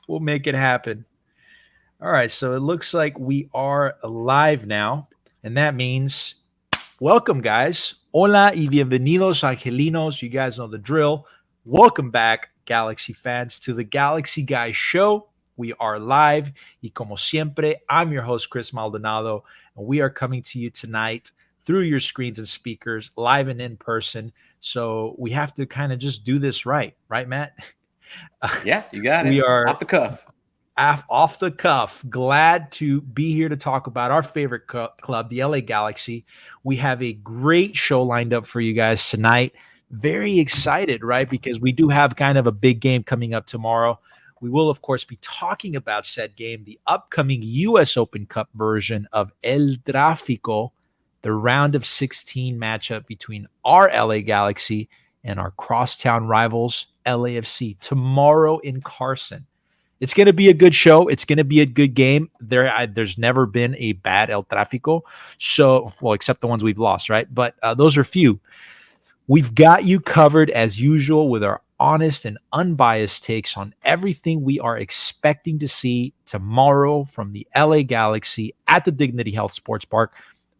We'll make it happen. All right, so it looks like we are live now, and that means welcome, guys. Hola y bienvenidos, Angelinos. You guys know the drill. Welcome back, Galaxy fans, to the Galaxy Guys Show. We are live, y como siempre, I'm your host, Chris Maldonado, and we are coming to you tonight through your screens and speakers, live and in person. So we have to kind of just do this right, Matt? Yeah, you got We it. are Off the cuff. off the cuff. Glad to be here to talk about our favorite club, the LA Galaxy. We have a great show lined up for you guys tonight. Very excited, right? Because we do have kind of a big game coming up tomorrow. We will, of course, be talking about said game, the upcoming US Open Cup version of El Tráfico, the round of 16 matchup between our LA Galaxy and our crosstown rivals, LAFC, tomorrow in Carson. It's going to be a good show. It's going to be a good game. There's never been a bad El Tráfico. So, well, except the ones we've lost, right? But those are few. We've got you covered as usual with our honest and unbiased takes on everything we are expecting to see tomorrow from the LA Galaxy at the Dignity Health Sports Park.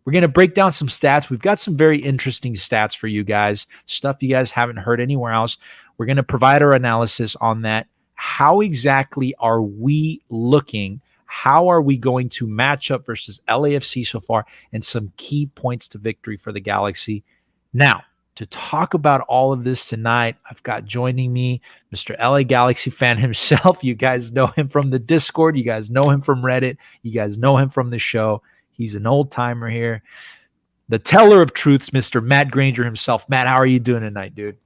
We're going to break down some stats. We've got some very interesting stats for you guys, stuff you guys haven't heard anywhere else. We're going to provide our analysis on that. How exactly are we looking? How are we going to match up versus LAFC so far? And some key points to victory for the Galaxy. Now, to talk about all of this tonight, I've got joining me Mr. LA Galaxy fan himself. You guys know him from the Discord. You guys know him from Reddit. You guys know him from the show. He's an old timer here. The teller of truths, Mr. Matt Granger himself. Matt, how are you doing tonight, dude?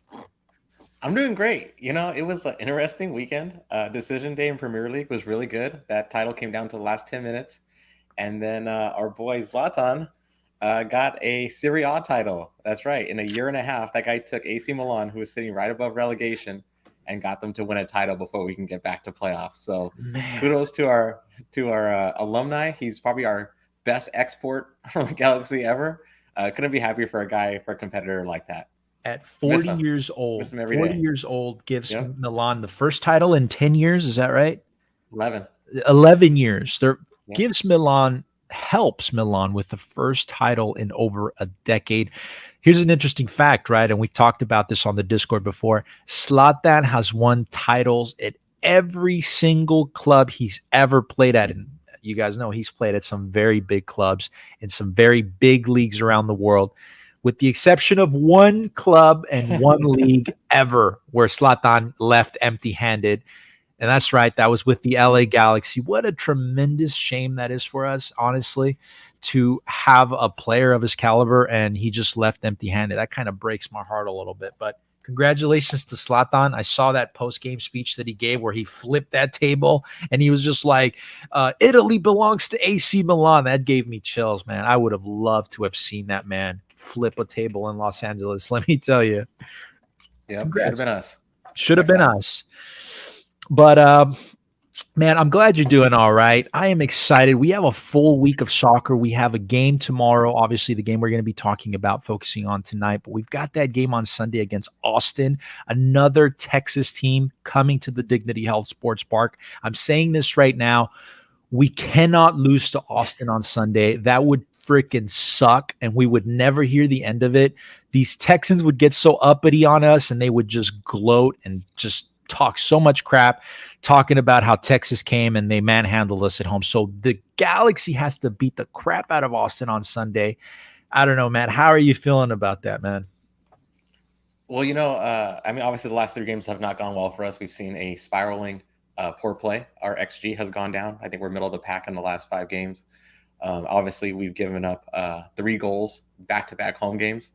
I'm doing great. It was an interesting weekend. Decision day in Premier League was really good. That title came down to the last 10 minutes. And then our boy Zlatan got a Serie A title. That's right. In a year and a half, that guy took AC Milan, who was sitting right above relegation, and got them to win a title before we can get back to playoffs. So kudos to our alumni. He's probably our best export from the Galaxy ever. Couldn't be happier for a competitor like that. At 40 years old, 40 years old, gives Milan the first title in 10 years. Is that right? 11. 11 years. Helps Milan with the first title in over a decade. Here's an interesting fact, right? And we've talked about this on the Discord before. Zlatan has won titles at every single club he's ever played at. And you guys know he's played at some very big clubs in some very big leagues around the world, with the exception of one club and one league ever where Zlatan left empty-handed. And that's right, that was with the LA Galaxy. What a tremendous shame that is for us, honestly, to have a player of his caliber and he just left empty-handed. That kind of breaks my heart a little bit. But congratulations to Zlatan. I saw that post-game speech that he gave where he flipped that table and he was just like, Italy belongs to AC Milan. That gave me chills, man. I would have loved to have seen that man flip a table in Los Angeles, let me tell you. Yep, should have been us. Should have been us. But man, I'm glad you're doing all right. I am excited. We have a full week of soccer. We have a game tomorrow, obviously the game we're going to be talking about, focusing on tonight, but we've got that game on Sunday against Austin, another Texas team coming to the Dignity Health Sports Park. I'm saying this right now. We cannot lose to Austin on Sunday. That would freaking suck, and we would never hear the end of it. These Texans would get so uppity on us, and they would just gloat and just talk so much crap, talking about how Texas came and they manhandled us at home. So the Galaxy has to beat the crap out of Austin on Sunday. I don't know, Matt. How are you feeling about that, man? Well, obviously the last 3 games have not gone well for us. We've seen a spiraling poor play. Our XG has gone down. I think we're middle of the pack in the last 5 games. Obviously, we've given up 3 goals back-to-back home games.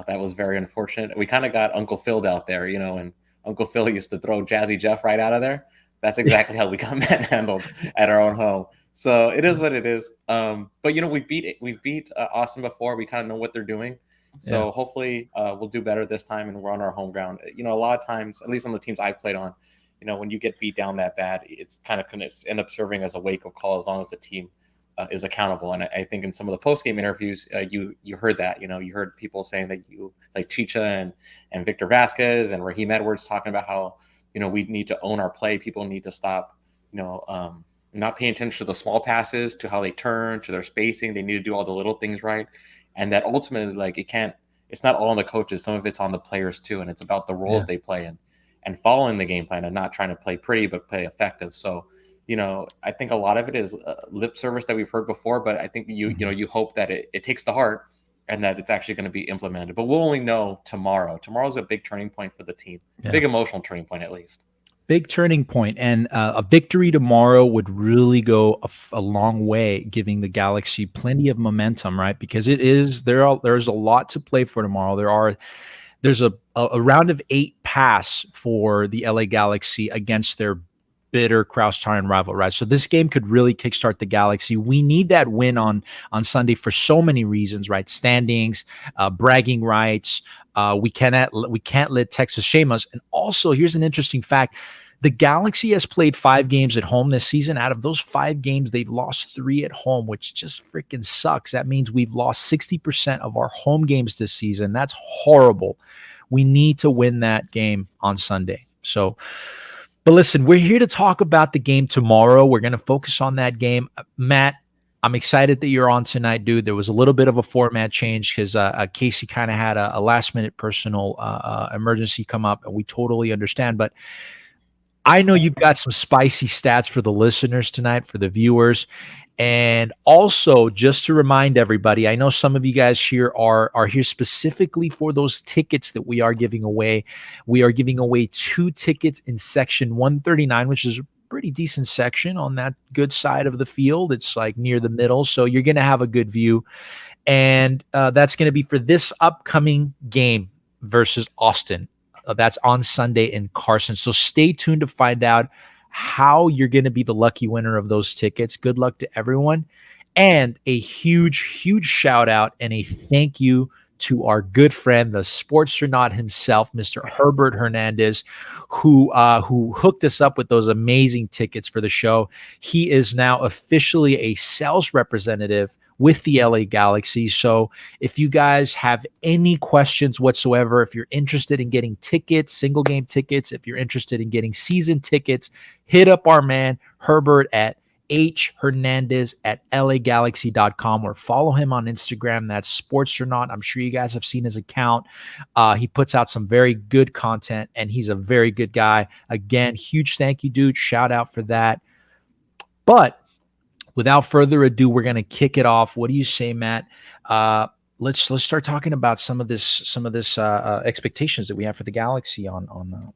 That was very unfortunate. We kind of got Uncle Phil out there, and Uncle Phil used to throw Jazzy Jeff right out of there. That's exactly how we got manhandled at our own home. So it is what it is. But we've beat Austin before. We kind of know what they're doing. So hopefully we'll do better this time, and we're on our home ground. A lot of times, at least on the teams I've played on, when you get beat down that bad, it's kind of going to end up serving as a wake-up call as long as the team is accountable. And I think in some of the post-game interviews, you heard that. You heard people saying that like Chicha and Victor Vasquez and Raheem Edwards talking about how we need to own our play. People need to stop not paying attention to the small passes, to how they turn, to their spacing. They need to do all the little things right, and that ultimately, like, it's not all on the coaches. Some of it's on the players too, and it's about the roles they play in and following the game plan and not trying to play pretty but play effective. So, I think a lot of it is lip service that we've heard before, but I think you hope that it takes to heart and that it's actually going to be implemented. But we'll only know tomorrow. Tomorrow's a big turning point for the team, big emotional turning point at least. Big turning point, and a victory tomorrow would really go a long way, giving the Galaxy plenty of momentum, right? Because there's a lot to play for tomorrow. There's a round of 8 pass for the LA Galaxy against their bitter Crouch-Tarn rival, right? So this game could really kickstart the Galaxy. We need that win on Sunday for so many reasons, right? Standings, bragging rights. We can't let Texas shame us. And also, here's an interesting fact. The Galaxy has played 5 games at home this season. Out of those 5 games, they've lost 3 at home, which just freaking sucks. That means we've lost 60% of our home games this season. That's horrible. We need to win that game on Sunday. So, but listen, we're here to talk about the game tomorrow. We're going to focus on that game. Matt, I'm excited that you're on tonight, dude. There was a little bit of a format change because Casey kind of had a last-minute personal emergency come up, and we totally understand. But I know you've got some spicy stats for the listeners tonight, for the viewers. And also, just to remind everybody, I know some of you guys here are here specifically for those tickets that we are giving away. We are giving away 2 tickets in section 139, which is a pretty decent section on that good side of the field. It's like near the middle, so you're going to have a good view. And that's going to be for this upcoming game versus Austin. That's on Sunday in Carson. So stay tuned to find out how you're going to be the lucky winner of those tickets. Good luck to everyone. And a huge, huge shout out and a thank you to our good friend, the Sportstronaut himself, Mr. Herbert Hernandez, who hooked us up with those amazing tickets for the show. He is now officially a sales representative with the LA Galaxy. So if you guys have any questions whatsoever, if you're interested in getting tickets, single game tickets, if you're interested in getting season tickets, hit up our man Herbert at hernandez@lagalaxy.com or follow him on Instagram. That's Sportstronaut. I'm sure you guys have seen his account. He puts out some very good content, and he's a very good guy. Again, huge thank you, dude. Shout out for that. But without further ado, we're going to kick it off. What do you say, Matt? Let's start talking about some of this expectations that we have for the Galaxy on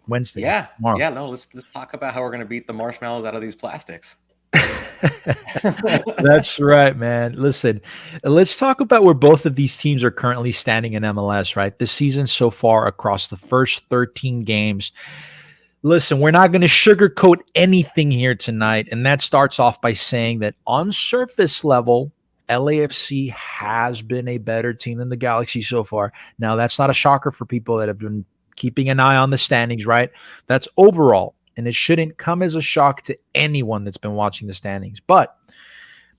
Wednesday. Tomorrow. Yeah. No, let's talk about how we're going to beat the marshmallows out of these plastics. That's right, man. Listen, let's talk about where both of these teams are currently standing in MLS. Right, this season so far across the first 13 games. Listen, we're not going to sugarcoat anything here tonight, and that starts off by saying that on surface level, LAFC has been a better team than the Galaxy so far. Now, that's not a shocker for people that have been keeping an eye on the standings, right? That's overall, and it shouldn't come as a shock to anyone that's been watching the standings. But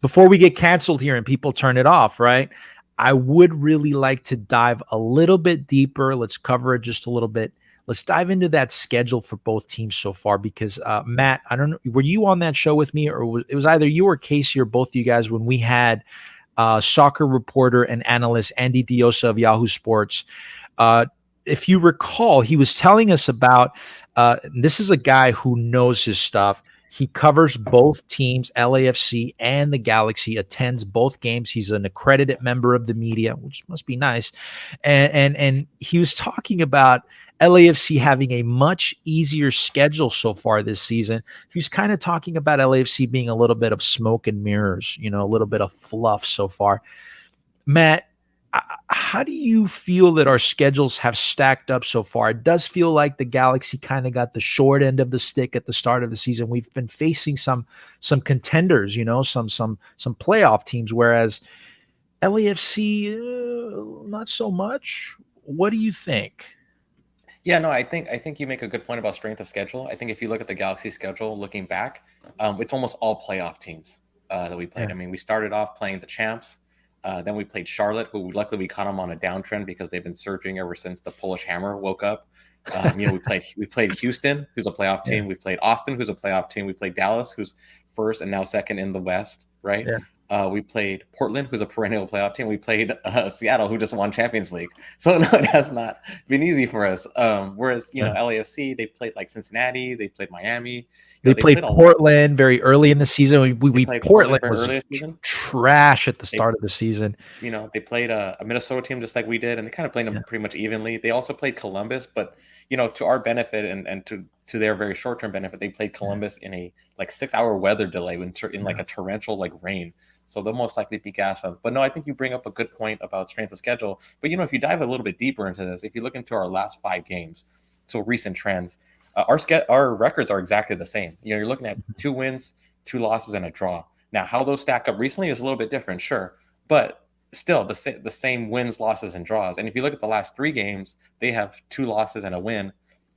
before we get canceled here and people turn it off, right, I would really like to dive a little bit deeper. Let's cover it just a little bit. Let's dive into that schedule for both teams so far because, Matt, I don't know, were you on that show with me or it was either you or Casey or both of you guys when we had soccer reporter and analyst Andy Diosa of Yahoo Sports. If you recall, he was telling us about this is a guy who knows his stuff. He covers both teams, LAFC and the Galaxy, attends both games. He's an accredited member of the media, which must be nice. And he was talking about LAFC having a much easier schedule so far this season. He's kind of talking about LAFC being a little bit of smoke and mirrors, a little bit of fluff so far. Matt, how do you feel that our schedules have stacked up so far? It does feel like the Galaxy kind of got the short end of the stick at the start of the season. We've been facing some contenders, some playoff teams, whereas LAFC, not so much. What do you think? Yeah, no, I think you make a good point about strength of schedule. I think if you look at the Galaxy schedule, looking back, it's almost all playoff teams that we played. Yeah. I mean, we started off playing the champs. Then we played Charlotte, who luckily we caught them on a downtrend because they've been surging ever since the Polish Hammer woke up. We played Houston, who's a playoff team. We played Austin, who's a playoff team. We played Dallas, who's first and now second in the West, right? We played Portland, who's a perennial playoff team. We played Seattle, who just won Champions League. So no, it has not been easy for us. Whereas LAFC, they played like Cincinnati, they played Miami. They played Portland very early in the season. Portland was trash at the start of the season. They played a Minnesota team just like we did, and they kind of played them pretty much evenly. They also played Columbus, but to our benefit and to their very short-term benefit, they played Columbus in a like 6-hour weather delay in like a torrential like rain. So they'll most likely be gassed up. But no, I think you bring up a good point about strength of schedule. But if you dive a little bit deeper into this, if you look into our last 5 games, so recent trends, our records are exactly the same. You're looking at 2 wins, 2 losses, and a draw. Now, how those stack up recently is a little bit different, sure, but still the same wins, losses, and draws. And if you look at the last 3 games, they have 2 losses and a win,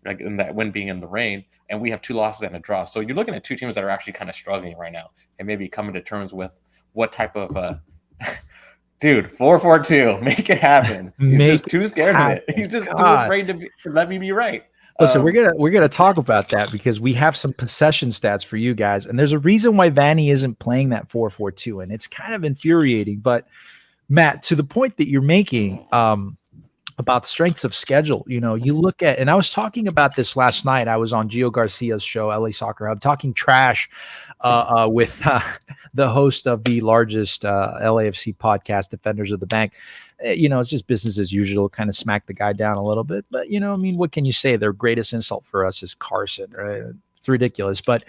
like in that win being in the rain, and we have 2 losses and a draw. So you're looking at 2 teams that are actually kind of struggling right now, and maybe coming to terms with what type of dude 4-4-2, make it happen. He's just too scared of it. He's just too afraid to let me be right. Listen, we're gonna talk about that because we have some possession stats for you guys, and there's a reason why Vanny isn't playing that 4-4-2, and it's kind of infuriating. But Matt, to the point that you're making about strengths of schedule, you look at, and I was talking about this last night. I was on Gio Garcia's show, LA Soccer Hub, talking trash with the host of the largest LAFC podcast, Defenders of the Bank. It's just business as usual, kind of smack the guy down a little bit. But, what can you say? Their greatest insult for us is Carson, right? It's ridiculous. But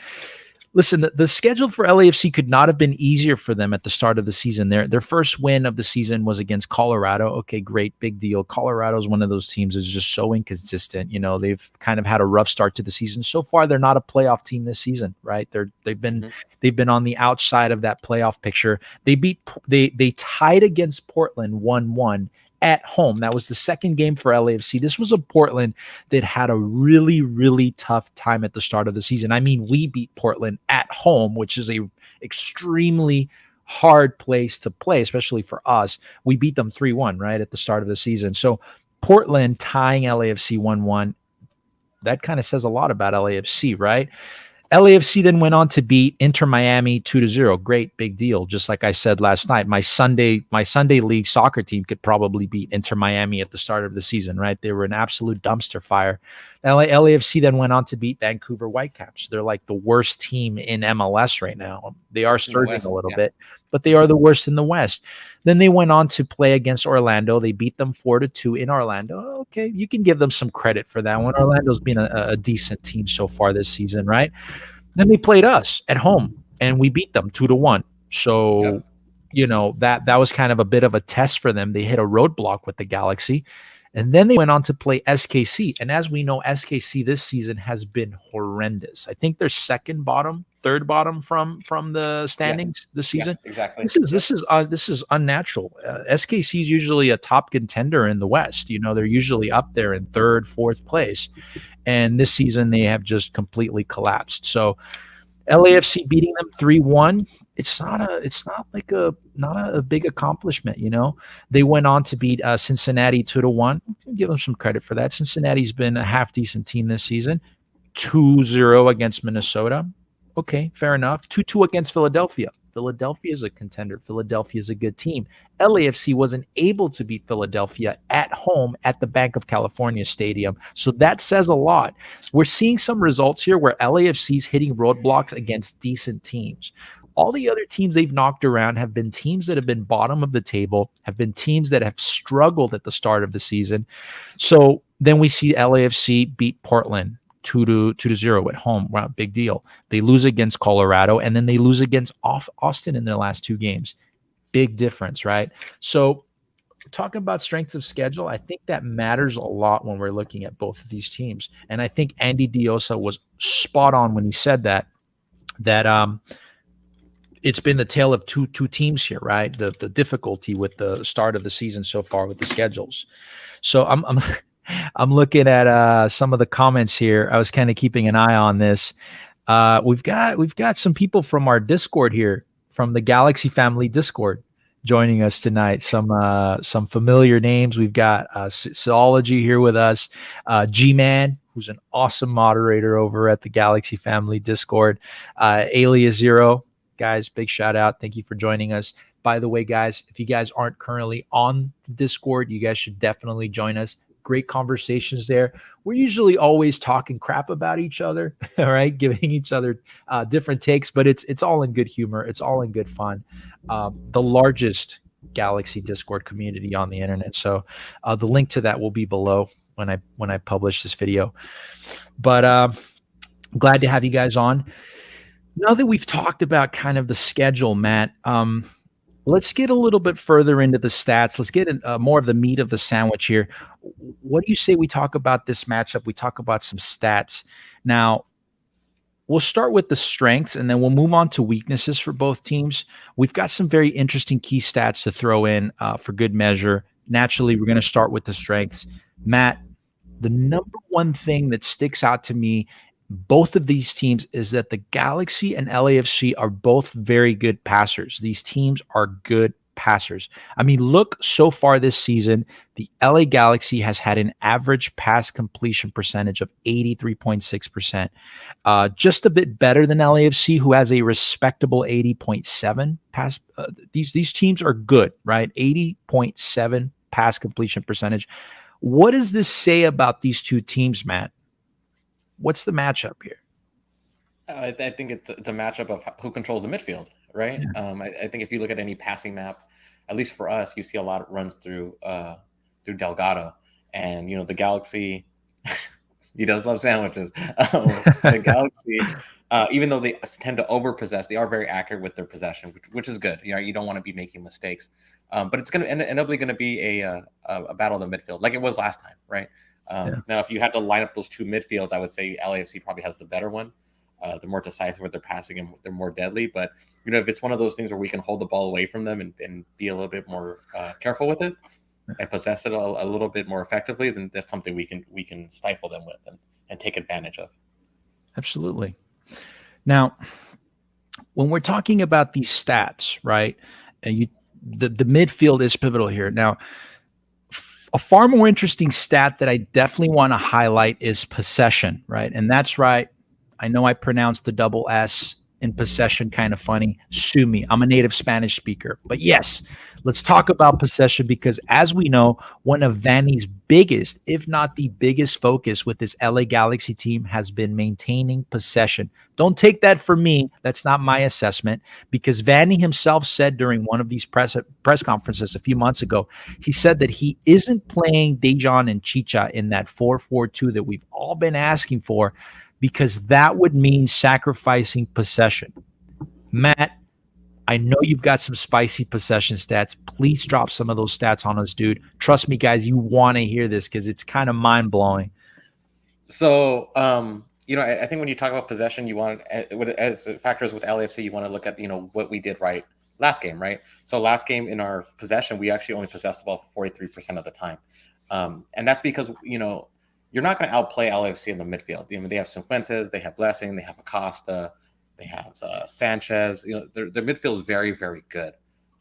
listen, the schedule for LAFC could not have been easier for them at the start of the season. Their first win of the season was against Colorado. Okay, great, big deal. Colorado is one of those teams that's just so inconsistent. They've kind of had a rough start to the season. So far, they're not a playoff team this season, right? They've been on the outside of that playoff picture. They tied against Portland 1-1 at home. That was the second game for LAFC. This was a Portland that had a really, really tough time at the start of the season. I mean, we beat Portland at home, which is a extremely hard place to play, especially for us. We beat them 3-1, right, at the start of the season. So Portland tying LAFC 1-1, that kind of says a lot about LAFC, right? LAFC then went on to beat Inter Miami 2-0. Great, big deal. Just like I said last night, my Sunday league soccer team could probably beat Inter Miami at the start of the season, right? They were an absolute dumpster fire. LAFC then went on to beat Vancouver Whitecaps. They're like the worst team in MLS right now. They are surging a little bit, but they are the worst in the West. Then they went on to play against Orlando. They beat them 4-2 in Orlando. Okay, you can give them some credit for that one. Orlando's been a decent team so far this season, right? Then they played us at home, and we beat them 2-1. So, that was kind of a bit of a test for them. They hit a roadblock with the Galaxy. And then they went on to play SKC. And as we know, SKC this season has been horrendous. I think they're third bottom from the standings this season. Yeah, exactly. This is unnatural. SKC is usually a top contender in the West. They're usually up there in 3rd, 4th place. And this season they have just completely collapsed. So LAFC beating them 3-1. It's not a big accomplishment, They went on to beat Cincinnati 2-1. Give them some credit for that. Cincinnati's been a half decent team this season. 2-0 against Minnesota. Okay, fair enough. 2-2 against Philadelphia. Philadelphia is a contender. Philadelphia is a good team. LAFC wasn't able to beat Philadelphia at home at the Bank of California Stadium. So that says a lot. We're seeing some results here where LAFC's hitting roadblocks against decent teams. All the other teams they've knocked around have been teams that have been bottom of the table, have been teams that have struggled at the start of the season. So then we see LAFC beat Portland 2-0 at home. Wow, big deal. They lose against Colorado, and then they lose against Austin in their last 2 games. Big difference, right? So talking about strength of schedule, I think that matters a lot when we're looking at both of these teams. And I think Andy Diosa was spot on when he said that it's been the tale of two teams here, right? The difficulty with the start of the season so far with the schedules. So I'm looking at some of the comments here. I was kind of keeping an eye on this. We've got some people from our Discord here, from the Galaxy family Discord. joining us tonight. Some familiar names. We've got Zoology here with us, G-Man, who's an awesome moderator over at the Galaxy Family Discord, Alias Zero. Guys, big shout out. Thank you for joining us. By the way, guys, if you guys aren't currently on the Discord, you guys should definitely join us. Great conversations there. We're usually always talking crap about each other, all right, giving each other different takes, but it's all in good humor. It's all in good fun. The largest Galaxy Discord community on the internet. So the link to that will be below when I publish this video. But glad to have you guys on. Now that we've talked about kind of the schedule, Matt, let's get a little bit further into the stats. Let's get more of the meat of the sandwich here. What do you say we talk about this matchup? We talk about some stats. Now, we'll start with the strengths, and then we'll move on to weaknesses for both teams. We've got some very interesting key stats to throw in for good measure. Naturally, we're going to start with the strengths. Matt, the number one thing that sticks out to me, both of these teams, is that the Galaxy and LAFC are both very good passers. These teams are good passers. I mean, look, so far this season, the LA Galaxy has had an average pass completion percentage of 83.6%, just a bit better than LAFC, who has a respectable 80.7 pass. These teams are good, right? 80.7 pass completion percentage. What does this say about these two teams, Matt? What's the matchup here? I think it's a matchup of who controls the midfield, right? Yeah. I think if you look at any passing map, at least for us, you see a lot of runs through Delgado, and the Galaxy. He does love sandwiches. The Galaxy, even though they tend to overpossess, they are very accurate with their possession, which is good. You don't want to be making mistakes, but it's going to inevitably going to be a battle in the midfield, like it was last time, right? Now, if you had to line up those two midfields, I would say LAFC probably has the better one. They're more decisive with their passing and they're more deadly. But if it's one of those things where we can hold the ball away from them and be a little bit more careful with it and possess it a little bit more effectively, then that's something we can stifle them with and take advantage of. Absolutely. Now, when we're talking about these stats, right? The midfield is pivotal here. Now, a far more interesting stat that I definitely want to highlight is possession, right? And that's right. I know I pronounced the double S in possession kind of funny. Sue me. I'm a native Spanish speaker. But yes, let's talk about possession, because as we know, one of Vanny's biggest, if not the biggest focus with this LA Galaxy team has been maintaining possession. Don't take that from me. That's not my assessment, because Vanny himself said during one of these press conferences a few months ago, he said that he isn't playing Dejan and Chicha in that 4-4-2 that we've all been asking for, because that would mean sacrificing possession. Matt, I know you've got some spicy possession stats. Please drop some of those stats on us, dude. Trust me, guys, you want to hear this because it's kind of mind-blowing. So, I think when you talk about possession, you want, as factors with LAFC, you want to look at, what we did right last game, right? So last game in our possession, we actually only possessed the ball 43% of the time. And that's because, you're not going to outplay LAFC in the midfield. They have Cifuentes, they have Blessing, they have Acosta, they have Sanchez. Their midfield is very, very good.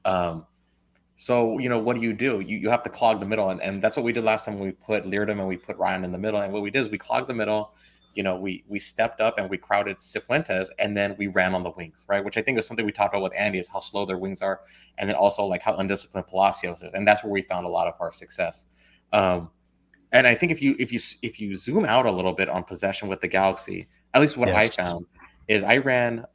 So, what do? You have to clog the middle. And that's what we did last time when we put Leardom and we put Ryan in the middle. And what we did is we clogged the middle. We stepped up and we crowded Cifuentes, and then we ran on the wings, right? Which I think is something we talked about with Andy, is how slow their wings are. And then also like how undisciplined Palacios is. And that's where we found a lot of our success. And I think if you zoom out a little bit on possession with the Galaxy, at least what I found is I ran.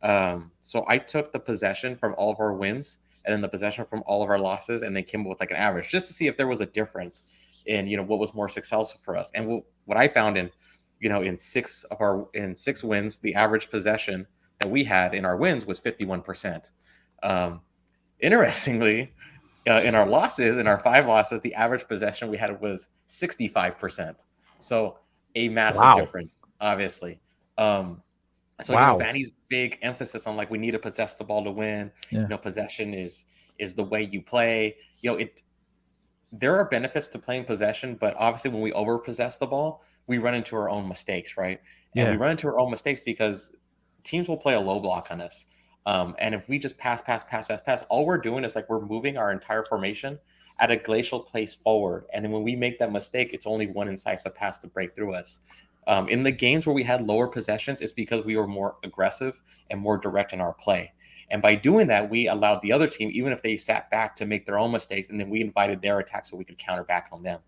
So I took the possession from all of our wins and then the possession from all of our losses, and then came up with like an average just to see if there was a difference in what was more successful for us. And what I found in 6 wins, the average possession that we had in our wins was 51%. Interestingly, in our losses, in our 5 losses, the average possession we had was 65%. So a massive difference, obviously. Vanny's big emphasis on we need to possess the ball to win. Yeah. Possession is the way you play. There are benefits to playing possession, but obviously when we overpossess the ball, we run into our own mistakes, right? And we run into our own mistakes because teams will play a low block on us. And if we just pass, all we're doing is like we're moving our entire formation at a glacial pace forward. And then when we make that mistake, it's only one incisive pass to break through us. In the games where we had lower possessions, it's because we were more aggressive and more direct in our play. And by doing that, we allowed the other team, even if they sat back, to make their own mistakes, and then we invited their attack so we could counter back on them.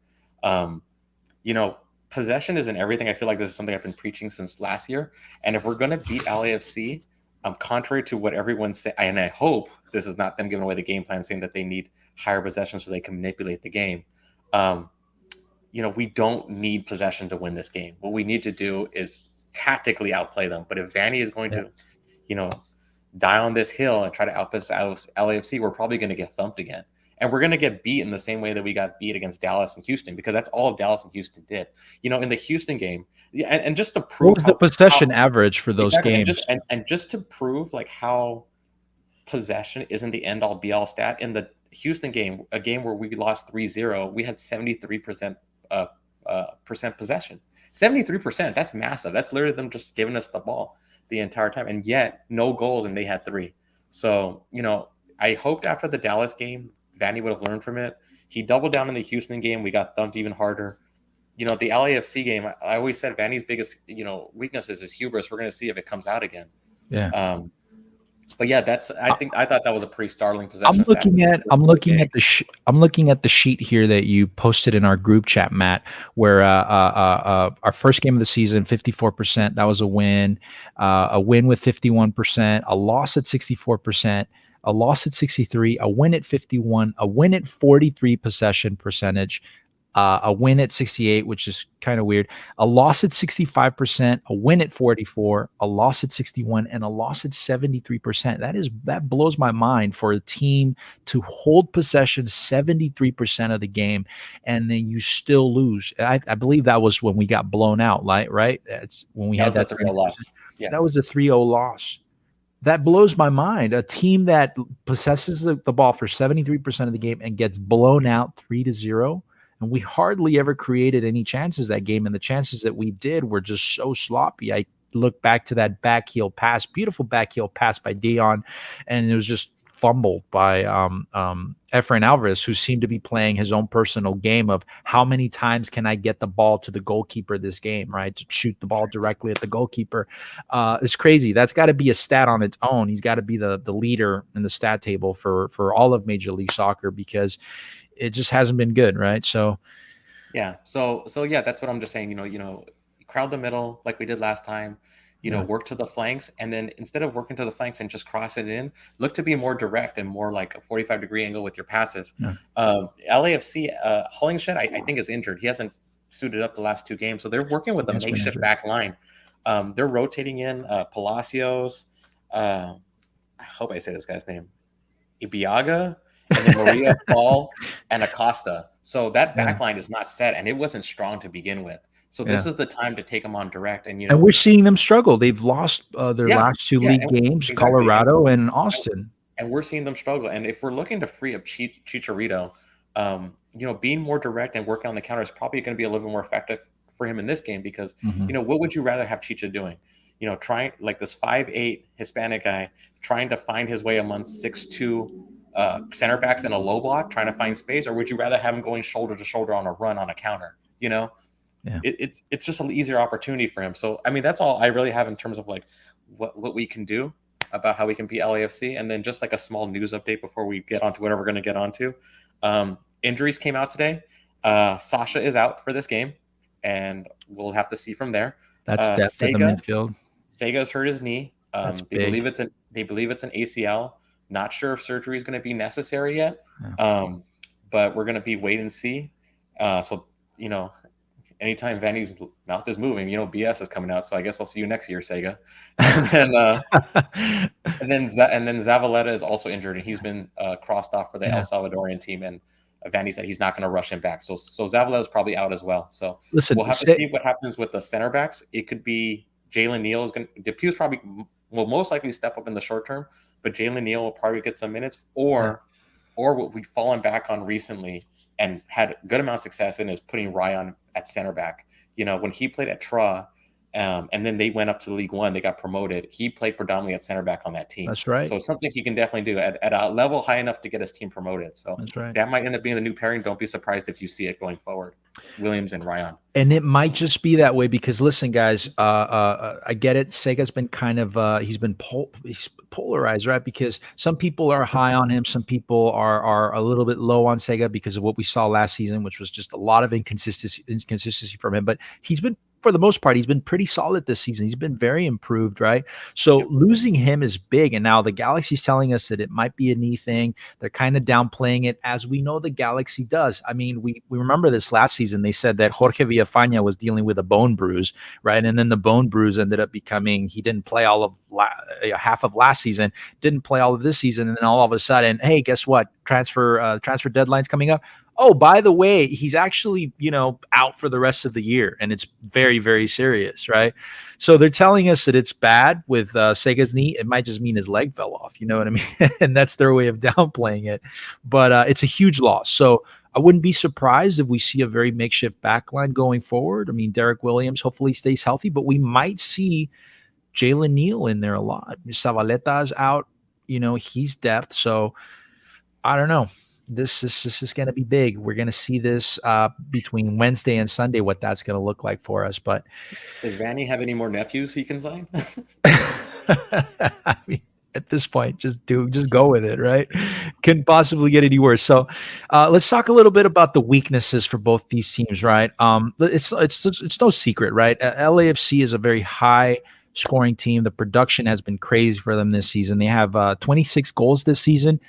Possession isn't everything. I feel like this is something I've been preaching since last year. And if we're going to beat LAFC, contrary to what everyone's saying, and I hope this is not them giving away the game plan, saying that they need higher possession so they can manipulate the game. We don't need possession to win this game. What we need to do is tactically outplay them. But if Vanny is going to, die on this hill and try to outpace LAFC, we're probably going to get thumped again. And we're going to get beat in the same way that we got beat against Dallas and Houston, because that's all Dallas and Houston did. In the Houston game, and just to prove what was the possession average for those games, and just to prove like how possession isn't the end all be all stat. In the Houston game, a game where we lost 3-0, we had 73% possession. 73%. That's massive. That's literally them just giving us the ball the entire time, and yet no goals, and they had 3. So I hoped after the Dallas game, Vanny would have learned from it. He doubled down in the Houston game. We got thumped even harder. The LAFC game, I always said Vanny's biggest, weakness is his hubris. We're going to see if it comes out again. Yeah. But yeah, I thought that was a pretty startling possession. I'm looking at the sheet here that you posted in our group chat, Matt, where our first game of the season, 54%, that was a win. A win with 51%, a loss at 64%. A loss at 63, a win at 51, a win at 43 possession percentage, a win at 68, which is kind of weird, a loss at 65%, a win at 44, a loss at 61, and a loss at 73%. That blows my mind for a team to hold possession 73% of the game, and then you still lose. I believe that was when we got blown out, right? That's when we had that 3-0 loss. Yeah. That was a 3-0 loss. That blows my mind. A team that possesses the ball for 73% of the game and gets blown out 3-0. And we hardly ever created any chances that game. And the chances that we did were just so sloppy. I look back to that back heel pass, beautiful back heel pass by Dion. And it was just fumbled by Efrain Alvarez, who seemed to be playing his own personal game of how many times can I get the ball to the goalkeeper this game, right? To shoot the ball directly at the goalkeeper. It's crazy. That's got to be a stat on its own. He's got to be the leader in the stat table for all of Major League Soccer, because it just hasn't been good, right? So yeah. So yeah, that's what I'm just saying. Crowd the middle like we did last time. Work to the flanks, and then instead of working to the flanks and just cross it in, look to be more direct and more like a 45-degree angle with your passes. Yeah. LAFC, Hollingshed, I think, is injured. He hasn't suited up the last 2 games, so they're working with a makeshift back line. They're rotating in Palacios. I hope I say this guy's name. Ibiaga, and then Maria Paul and Acosta. So that back line is not set, and it wasn't strong to begin with. So this is the time to take them on direct. And we're seeing them struggle. They've lost their last 2 league games, exactly. Colorado and Austin. And we're seeing them struggle. And if we're looking to free up Chicharito, being more direct and working on the counter is probably going to be a little bit more effective for him in this game, because, what would you rather have Chicha doing? Trying like this 5'8" Hispanic guy trying to find his way amongst 6'2" center backs in a low block, trying to find space, or would you rather have him going shoulder to shoulder on a run on a counter? Yeah. It's just an easier opportunity for him. So, I mean, that's all I really have in terms of like what we can do about how we can beat LAFC. And then just like a small news update before we get onto whatever we're going to get onto. Injuries came out today. Sasha is out for this game, and we'll have to see from there. That's depth in the midfield. Sega's hurt his knee. They big. believe it's an ACL. Not sure if surgery is going to be necessary yet. But we're going to be wait and see. So, anytime Vanny's mouth is moving, BS is coming out. So I guess I'll see you next year, Sega. And then Zavaleta is also injured, and he's been crossed off for the El Salvadorian team. And Vanny said he's not going to rush him back. So Zavaleta is probably out as well. So we'll have to see what happens with the center backs. It could be Jalen Neal is going. Depew's probably will most likely step up in the short term, but Jalen Neal will probably get some minutes, or what we've fallen back on recently and had a good amount of success in is putting Ryan at center back. When he played at Tra, And then they went up to League One. They got promoted. He played predominantly at center back on that team. That's right. So it's something he can definitely do at a level high enough to get his team promoted. So That's right. That might end up being the new pairing. Don't be surprised if you see it going forward. Williams and Ryan. And it might just be that way because listen, guys, I get it. Sega's been kind of he's polarized, right? Because some people are high on him, some people are a little bit low on Sega because of what we saw last season, which was just a lot of inconsistency from him. But he's been, for the most part, he's been pretty solid this season. He's been very improved, right? So losing him is big. And now the Galaxy's telling us that it might be a knee thing. They're kind of downplaying it, as we know the Galaxy does. I mean, we remember this last season. They said that Jorge Villafaña was dealing with a bone bruise, right? And then the bone bruise ended up becoming, he didn't play all of half of last season, didn't play all of this season. And then all of a sudden, hey, guess what? Transfer deadline's coming up. Oh, by the way, he's actually, out for the rest of the year, and it's very, very serious, right? So they're telling us that it's bad with Sega's knee. It might just mean his leg fell off, you know what I mean? And that's their way of downplaying it. But it's a huge loss. So I wouldn't be surprised if we see a very makeshift backline going forward. I mean, Derek Williams hopefully stays healthy, but we might see Jalen Neal in there a lot. Zavaleta's out, he's depth. So I don't know. This is going to be big. We're going to see this between Wednesday and Sunday, what that's going to look like for us. But does Vanny have any more nephews he can sign? I mean, at this point, just go with it, right? Couldn't possibly get any worse. So let's talk a little bit about the weaknesses for both these teams, right? It's no secret, right? LAFC is a very high scoring team. The production has been crazy for them this season. They have 26 goals this season.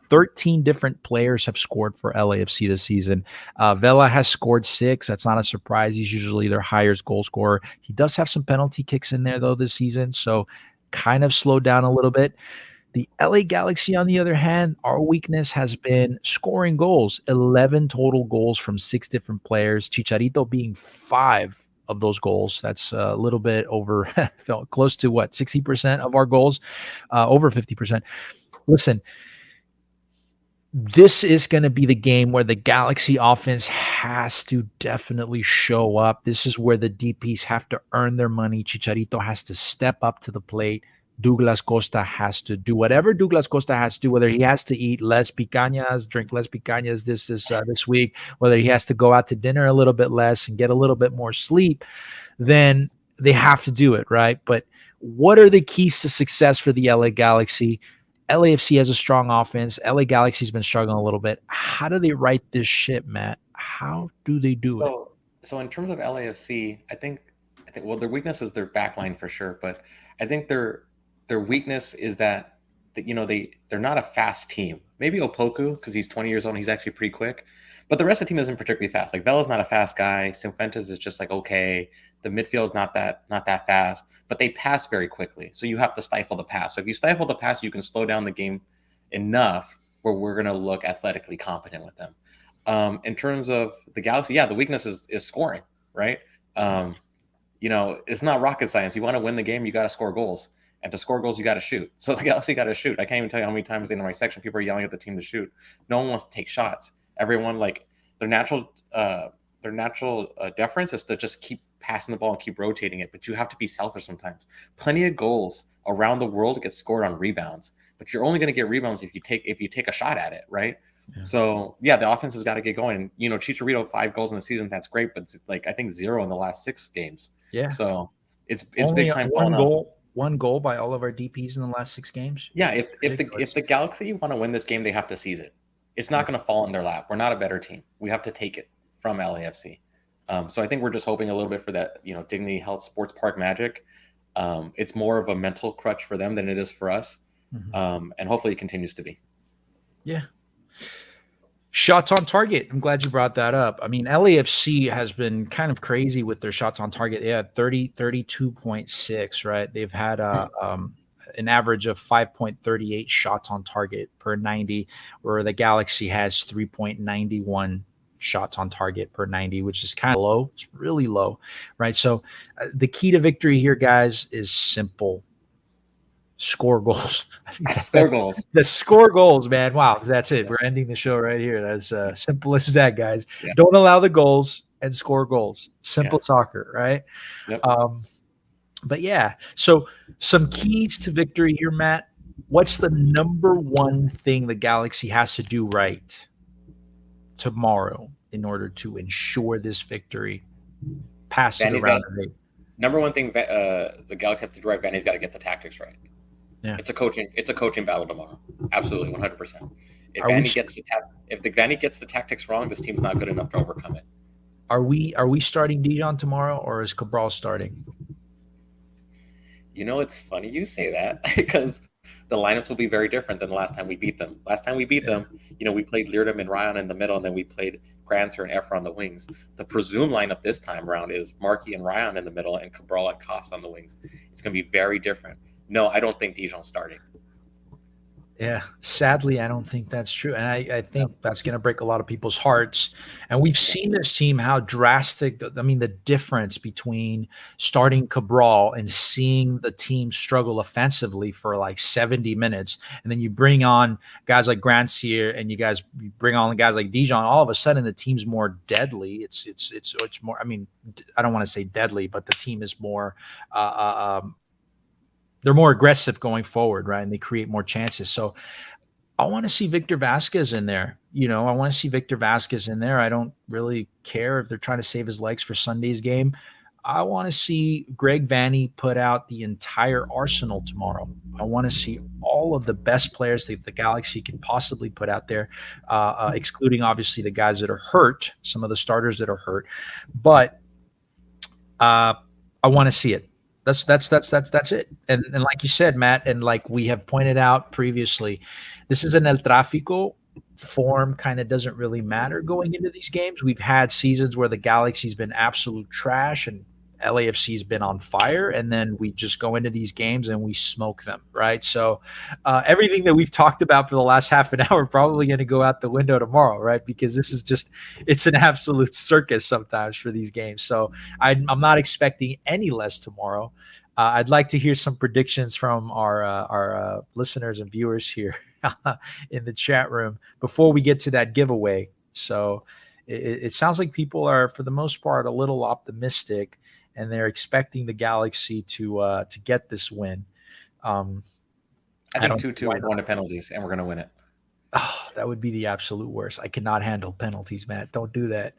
13 different players have scored for LAFC this season. Vela has scored 6. That's not a surprise. He's usually their highest goal scorer. He does have some penalty kicks in there, though, this season, so kind of slowed down a little bit. The LA Galaxy, on the other hand, our weakness has been scoring goals. 11 total goals from 6 different players, Chicharito being 5 of those goals. That's a little bit over, felt close to 60% of our goals, over 50%. Listen, this is going to be the game where the Galaxy offense has to definitely show up. This is where the DPs have to earn their money. Chicharito has to step up to the plate. Douglas Costa has to do whatever Douglas Costa has to do, whether he has to eat less picañas, drink less picañas this week, whether he has to go out to dinner a little bit less and get a little bit more sleep, then they have to do it, right? But what are the keys to success for the LA Galaxy? LAFC has a strong offense. LA Galaxy's been struggling a little bit. How do they right this ship, Matt? How do they do it? So in terms of LAFC, I think well, their weakness is their backline for sure, but I think their weakness is that they're not a fast team. Maybe Opoku, because he's 20 years old and he's actually pretty quick, but the rest of the team isn't particularly fast. Like Vela's not a fast guy. Cifuentes is just like okay. The midfield is not that fast, but they pass very quickly. So you have to stifle the pass. So if you stifle the pass, you can slow down the game enough where we're going to look athletically competent with them. In terms of the Galaxy, the weakness is scoring, right? It's not rocket science. You want to win the game, you got to score goals. And to score goals, you got to shoot. So the Galaxy got to shoot. I can't even tell you how many times in my section people are yelling at the team to shoot. No one wants to take shots. Everyone, like, their natural deference is to just keep passing the ball and keep rotating it, but you have to be selfish sometimes. Plenty of goals around the world get scored on rebounds, but you're only going to get rebounds if you take a shot at it, right? Yeah. So the offense has got to get going. And Chicharito 5 goals in the season, that's great, but it's like I think 0 in the last 6 games. Yeah. So it's only big time. One goal by all of our DPs in the last 6 games. Yeah, if the Galaxy want to win this game, they have to seize it. It's not going to fall in their lap. We're not a better team. We have to take it from LAFC. So I think we're just hoping a little bit for that, Dignity Health Sports Park magic. It's more of a mental crutch for them than it is for us. Mm-hmm. And hopefully it continues to be. Yeah. Shots on target. I'm glad you brought that up. I mean, LAFC has been kind of crazy with their shots on target. They had 32.6, right? They've had an average of 5.38 shots on target per 90, where the Galaxy has 3.91 shots on target per 90, which is kind of low. It's really low, right? So the key to victory here, guys, is simple. Score goals. Score goals, man. Wow, that's it. We're ending the show right here. That's simple as that, guys. Yeah. Don't allow the goals and score goals. Simple soccer, right? Yep. But yeah, so some keys to victory here, Matt. What's the number one thing the Galaxy has to do right tomorrow in order to ensure this victory, pass it Vandy's got around? number one thing the Galaxy have to do right. Vandy's got to get the tactics right. Yeah. It's a coaching battle tomorrow. Absolutely, 100%. If the Vandy gets the tactics wrong, this team's not good enough to overcome it. Are we starting Dijon tomorrow, or is Cabral starting? You know, it's funny you say that because the lineups will be very different than the last time we beat them. Last time we beat them, you know, we played Leardom and Ryan in the middle, and then we played Grancer and Efra on the wings. The presumed lineup this time around is Markey and Ryan in the middle and Cabral and Costa on the wings. It's going to be very different. No, I don't think Dijon's starting. Yeah, sadly, I don't think that's true. And I think that's going to break a lot of people's hearts. And we've seen this team, how drastic, the difference between starting Cabral and seeing the team struggle offensively for like 70 minutes. And then you bring on guys like Grancier and you bring on guys like Dijon. All of a sudden, the team's more deadly. It's more, I mean, I don't want to say deadly, but the team is more, they're more aggressive going forward, right? And they create more chances. So I want to see Victor Vasquez in there. I want to see Victor Vasquez in there. I don't really care if they're trying to save his legs for Sunday's game. I want to see Greg Vanney put out the entire arsenal tomorrow. I want to see all of the best players that the Galaxy can possibly put out there, excluding obviously the guys that are hurt, some of the starters that are hurt. But I want to see it. That's it. And like you said, Matt, and like we have pointed out previously, this is an El Tráfico. Form kind of doesn't really matter going into these games. We've had seasons where the Galaxy's been absolute trash and LAFC's been on fire, and then we just go into these games and we smoke them, right? So everything that we've talked about for the last half an hour probably going to go out the window tomorrow, right? Because this is it's an absolute circus sometimes for these games. So I'm not expecting any less tomorrow. I'd like to hear some predictions from our listeners and viewers here in the chat room before we get to that giveaway. So it sounds like people are, for the most part, a little optimistic, and they're expecting the Galaxy to get this win. I think 2-2 we're going to penalties, and we're going to win it. Oh, that would be the absolute worst. I cannot handle penalties, Matt. Don't do that.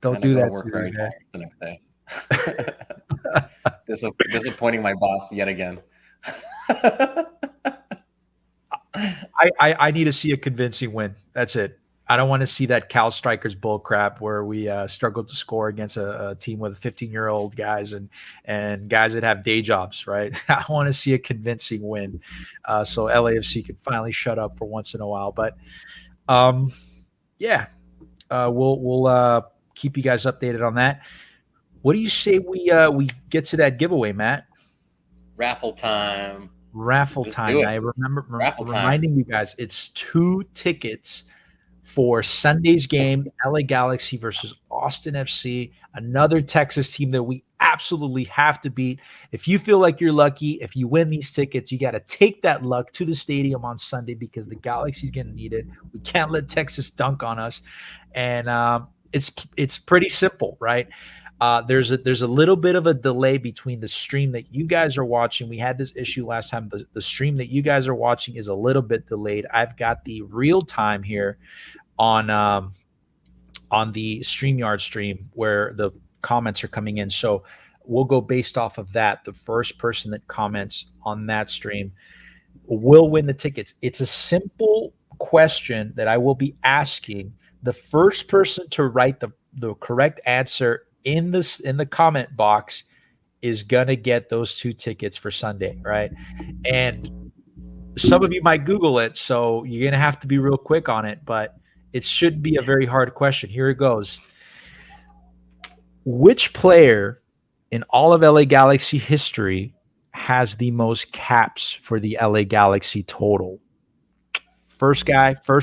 Don't do that to me, man. The next day. Disappointing my boss yet again. I need to see a convincing win. That's it. I don't want to see that Cal Strikers bull crap where we struggled to score against a team with 15-year-old guys and guys that have day jobs, right? I want to see a convincing win so LAFC can finally shut up for once in a while. But we'll keep you guys updated on that. What do you say we get to that giveaway, Matt? Raffle time. I remember reminding you guys, it's 2 tickets for Sunday's game, LA Galaxy versus Austin FC, another Texas team that we absolutely have to beat. If you feel like you're lucky, if you win these tickets, you got to take that luck to the stadium on Sunday because the Galaxy's going to need it. We can't let Texas dunk on us. And it's pretty simple, right? There's a little bit of a delay between the stream that you guys are watching. We had this issue last time. The stream that you guys are watching is a little bit delayed. I've got the real time here on the StreamYard stream where the comments are coming in. So we'll go based off of that. The first person that comments on that stream will win the tickets. It's a simple question that I will be asking. The first person to write the correct answer in the comment box is gonna get those 2 tickets for Sunday, right? And some of you might Google it, so you're gonna have to be real quick on it, but it should be a very hard question. Here it goes. Which player in all of LA Galaxy history has the most caps for the LA Galaxy total? First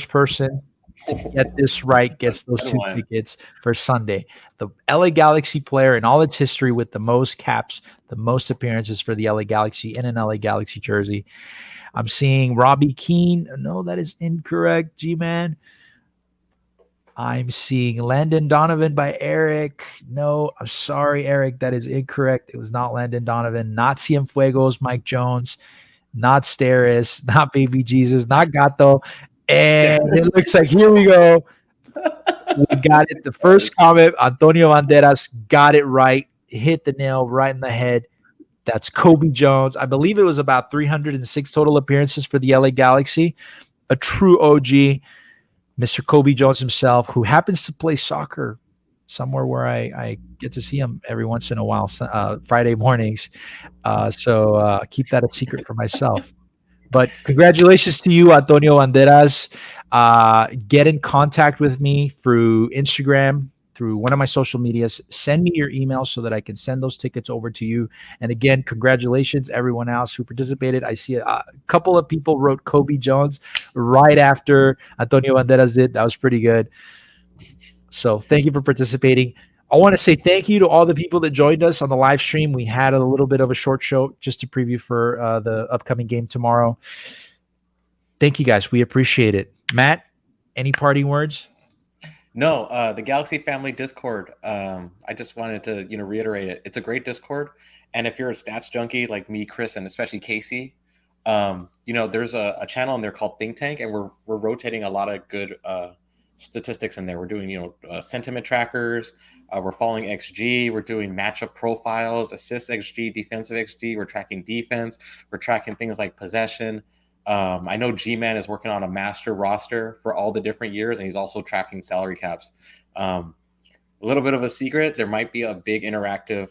person to get this right gets those 2 tickets for Sunday. The LA Galaxy player in all its history with the most caps, the most appearances for the LA Galaxy in an LA Galaxy jersey. I'm seeing Robbie Keane. No, that is incorrect, G-Man. I'm seeing Landon Donovan by Eric. No, I'm sorry, Eric. That is incorrect. It was not Landon Donovan, not Cienfuegos, Mike Jones, not Steris, not Baby Jesus, not Gato. And it looks like here we go. We've got it. The first comment, Antonio Banderas got it right, hit the nail right in the head. That's Kobe Jones. I believe it was about 306 total appearances for the LA Galaxy. A true OG. Mr. Kobe Jones himself, who happens to play soccer somewhere where I get to see him every once in a while, Friday mornings. So keep that a secret for myself. But congratulations to you, Antonio Banderas. Get in contact with me through Instagram, through one of my social medias. Send me your email so that I can send those tickets over to you. And again, congratulations, everyone else who participated. I see a couple of people wrote Kobe Jones right after Antonio Banderas did. That was pretty good. So thank you for participating. I want to say thank you to all the people that joined us on the live stream. We had a little bit of a short show just to preview for the upcoming game tomorrow. Thank you, guys. We appreciate it. Matt, any parting words? No, the Galaxy Family Discord. I just wanted to, reiterate it. It's a great Discord, and if you're a stats junkie like me, Chris, and especially Casey, there's a channel in there called Think Tank, and we're rotating a lot of good statistics in there. We're doing sentiment trackers. We're following XG. We're doing matchup profiles, assist XG, defensive XG. We're tracking defense. We're tracking things like possession. I know G-Man is working on a master roster for all the different years, and he's also tracking salary caps. A little bit of a secret, there might be a big interactive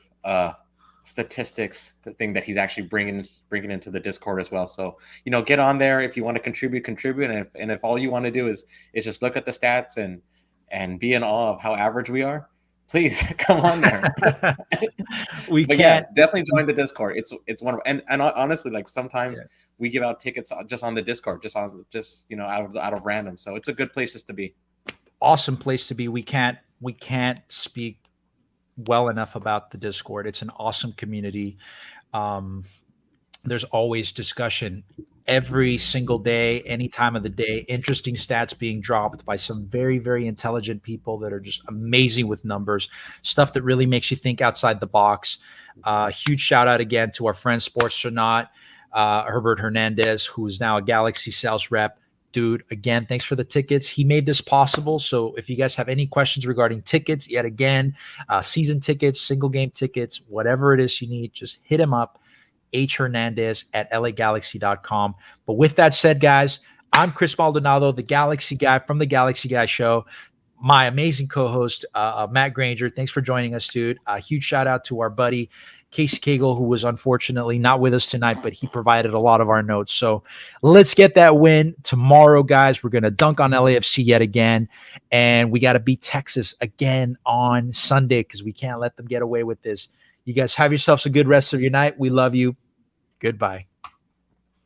statistics thing that he's actually bringing into the Discord as well. So, get on there if you want to contribute. And if all you want to do is just look at the stats and be in awe of how average we are, please come on there. Yeah, definitely join the Discord. It's wonderful. And honestly, like sometimes we give out tickets just on the Discord, out of random. So it's a good place just to be. Awesome place to be. We can't speak well enough about the Discord. It's an awesome community. There's always discussion every single day, any time of the day, interesting stats being dropped by some very, very intelligent people that are just amazing with numbers, stuff that really makes you think outside the box. Huge shout out again to our friend Sportstronaut, Herbert Hernandez, who's now a Galaxy sales rep. Dude, again, thanks for the tickets. He made this possible. So if you guys have any questions regarding tickets, yet again, season tickets, single game tickets, whatever it is you need, just hit him up, Hernandez at LAGalaxy.com. But with that said, guys, I'm Chris Maldonado, the Galaxy Guy from the Galaxy Guy Show. My amazing co-host, Matt Granger. Thanks for joining us, dude. A huge shout out to our buddy, Casey Cagle, who was unfortunately not with us tonight, but he provided a lot of our notes. So let's get that win tomorrow, guys. We're going to dunk on LAFC yet again, and we got to beat Texas again on Sunday because we can't let them get away with this. You guys have yourselves a good rest of your night. We love you. Goodbye.